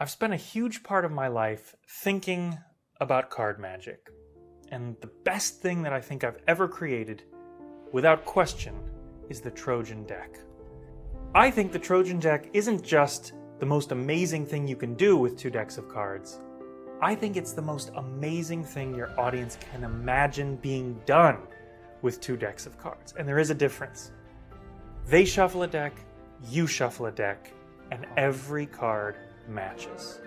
I've spent a huge part of my life thinking about card magic, and the best thing that I think I've ever created, without question, is the Trojan deck. I think the Trojan deck isn't just the most amazing thing you can do with 2 decks of cards. I think it's the most amazing thing your audience can imagine being done with 2 decks of cards. And there is a difference. They shuffle a deck, you shuffle a deck, and every card matches.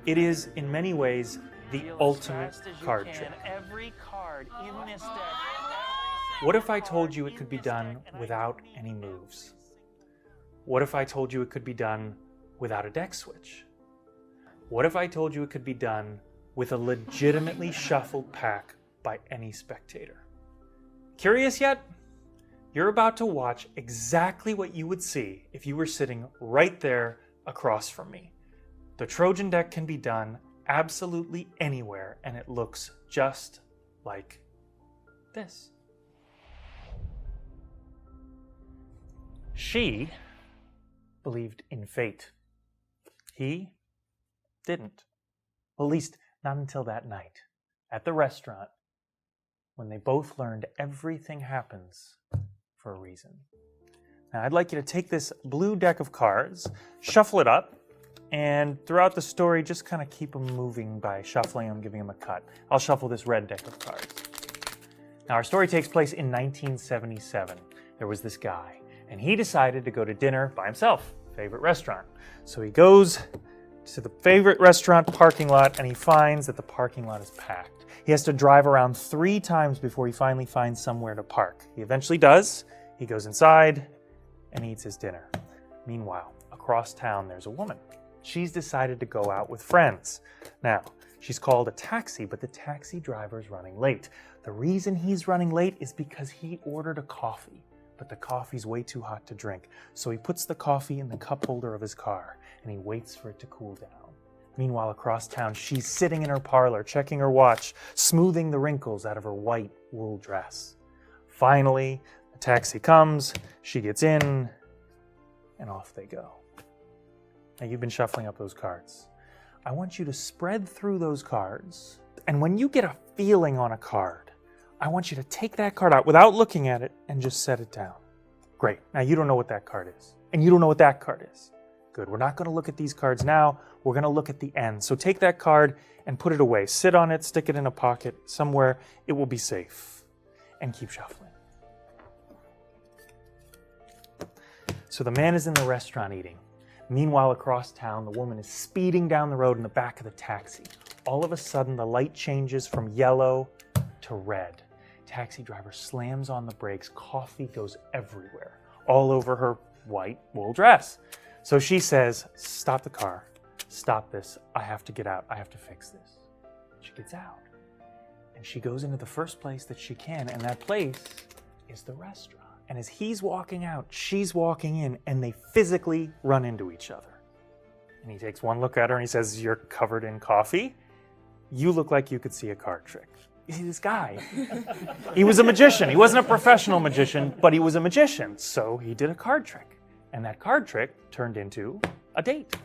It is, in many ways, the ultimate card trick. Every card in this deck. What if I told you it could be done without any moves? What if I told you it could be done without a deck switch? What if I told you it could be done with a legitimately shuffled pack by any spectator? Curious yet? You're about to watch exactly what you would see if you were sitting right there across from me. The Trojan deck can be done absolutely anywhere, and it looks just like this. She believed in fate. He didn't. Well, at least not until that night at the restaurant when they both learned everything happens for a reason. Now, I'd like you to take this blue deck of cards, shuffle it up, and throughout the story, just kind of keep them moving by shuffling them, giving them a cut. I'll shuffle this red deck of cards. Now, our story takes place in 1977. There was this guy, and he decided to go to dinner by himself, favorite restaurant. So he goes to the favorite restaurant parking lot, and he finds that the parking lot is packed. He has to drive around 3 times before he finally finds somewhere to park. He eventually does. He goes inside and eats his dinner. Meanwhile, across town, there's a woman. She's decided to go out with friends. Now, she's called a taxi, but the taxi driver's running late. The reason he's running late is because he ordered a coffee, but the coffee's way too hot to drink. So he puts the coffee in the cup holder of his car, and he waits for it to cool down. Meanwhile, across town, she's sitting in her parlor, checking her watch, smoothing the wrinkles out of her white wool dress. Finally, the taxi comes, she gets in, and off they go. Now, you've been shuffling up those cards. I want you to spread through those cards, and when you get a feeling on a card, I want you to take that card out without looking at it and just set it down. Great. Now, you don't know what that card is, and you don't know what that card is. Good. We're not going to look at these cards now. We're going to look at the end. So take that card and put it away. Sit on it, stick it in a pocket somewhere. It will be safe. And keep shuffling. So the man is in the restaurant eating. Meanwhile, across town, the woman is speeding down the road in the back of the taxi. All of a sudden, the light changes from yellow to red. Taxi driver slams on the brakes. Coffee goes everywhere, all over her white wool dress. So she says, "Stop the car. Stop this. I have to get out. I have to fix this." She gets out. And she goes into the first place that she can, and that place is the restaurant. And as he's walking out, she's walking in, and they physically run into each other. And he takes one look at her and he says, "You're covered in coffee. You look like you could see a card trick." You see, this guy, he was a magician. He wasn't a professional magician, but he was a magician. So he did a card trick. And that card trick turned into a date.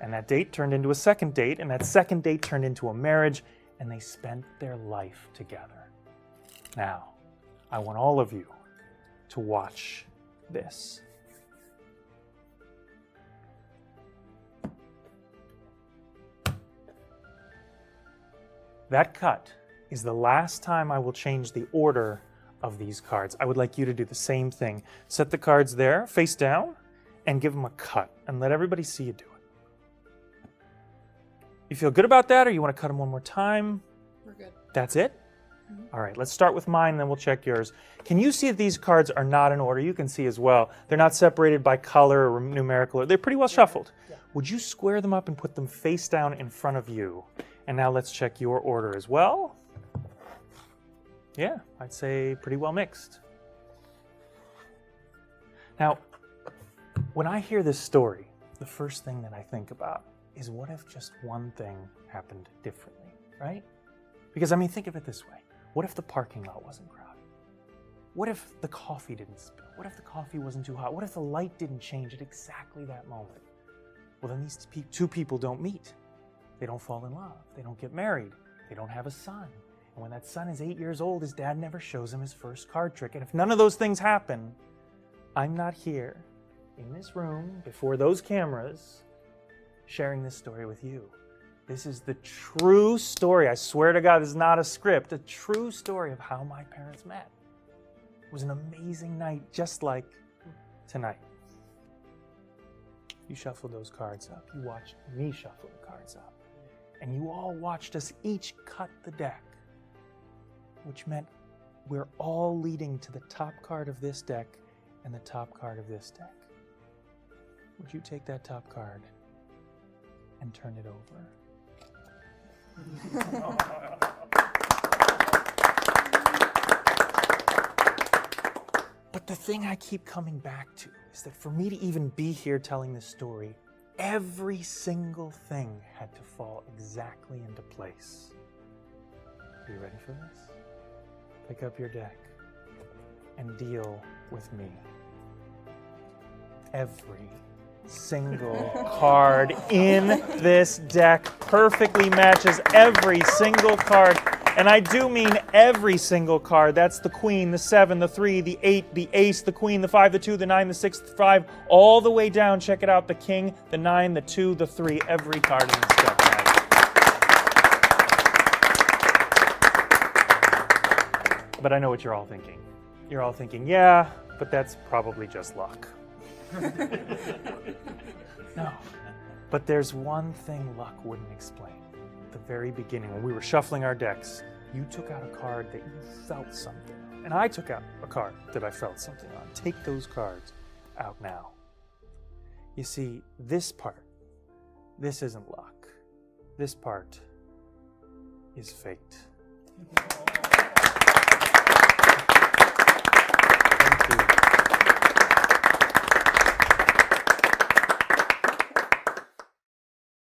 And that date turned into a second date. And that second date turned into a marriage. And they spent their life together. Now, I want all of you to watch this. That cut is the last time I will change the order of these cards. I would like you to do the same thing. Set the cards there, face down, and give them a cut, and let everybody see you do it. You feel good about that, or you want to cut them one more time? We're good. That's it? All right, let's start with mine, then we'll check yours. Can you see that these cards are not in order? You can see as well. They're not separated by color or numerical. They're pretty well shuffled. Yeah. Would you square them up and put them face down in front of you? And now let's check your order as well. Yeah, I'd say pretty well mixed. Now, when I hear this story, the first thing that I think about is, what if just one thing happened differently, right? Because, I mean, think of it this way. What if the parking lot wasn't crowded? What if the coffee didn't spill? What if the coffee wasn't too hot? What if the light didn't change at exactly that moment? Well, then these two people don't meet. They don't fall in love. They don't get married. They don't have a son. And when that son is 8 years old, his dad never shows him his first card trick. And if none of those things happen, I'm not here in this room before those cameras sharing this story with you. This is the true story. I swear to God, this is not a script. A true story of how my parents met. It was an amazing night, just like tonight. You shuffled those cards up. You watched me shuffle the cards up. And you all watched us each cut the deck, which meant we're all leading to the top card of this deck and the top card of this deck. Would you take that top card and turn it over? But the thing I keep coming back to is that for me to even be here telling this story, every single thing had to fall exactly into place. Are you ready for this? Pick up your deck and deal with me. Every single card in this deck perfectly matches every single card. And I do mean every single card. That's the queen, the 7, the 3, the 8, the ace, the queen, the 5, the 2, the 9, the 6, the 5, all the way down. Check it out. The king, the 9, the 2, the 3, every card in this deck. But I know what you're all thinking. You're all thinking, yeah, but that's probably just luck. No. But there's one thing luck wouldn't explain. At the very beginning, when we were shuffling our decks, you took out a card that you felt something on. And I took out a card that I felt something on. Take those cards out now. You see, this part, this isn't luck. This part is fate.